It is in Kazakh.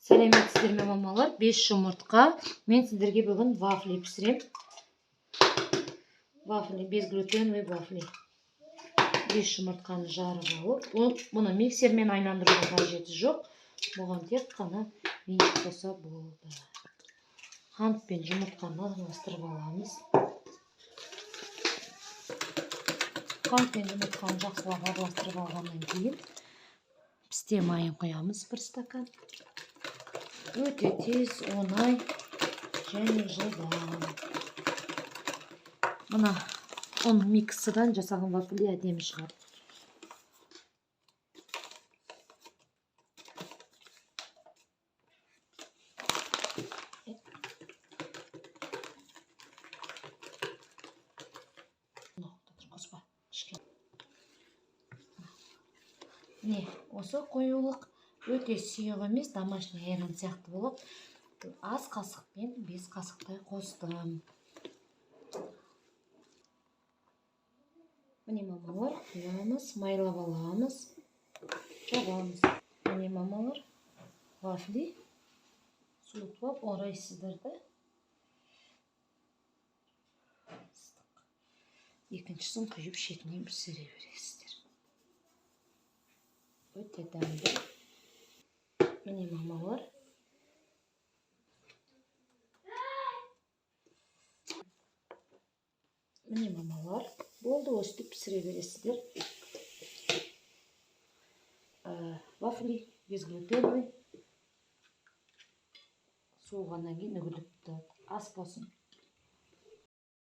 Сәлеметсіздер ме мамалар? 5 жұмыртқа. Мен сіздерге бүгін вафли пісірем. Вафли, безглютеновый вафли. 5 жұмыртқаны жарып алып, бұны миксермен айналдыруға қажеті жоқ. Бұған тек қана винтик қоса болды. Қант пен жұмыртқаны араластырып аламыз. Қант пен жұмыртқаны жақсылап араластырып алғаннан кейін пісте майын құямыз 1 стакан. Өте тез, оңай және жылдам. Мына он миксыдан жасаған вафли әдемі шығады. Не, осы қоюлық өте сұйық емес, домашний айран сияқты болып, аз қасықпен 5 қасықтай қостым. Міне мамалар, құямыз, майлап аламыз, жабамыз. Міне мамалар, вафли суытып орайсыздырды. Екіншісін құйып шетінен пісіре бересіздер. Өте дәмді. Міне мамалар. Міне мамалар. Болды, өстіп пісіре бересіздер. Вафли безглютеновый. Суығаннан кейін үгіліп тұрады. Ас болсын.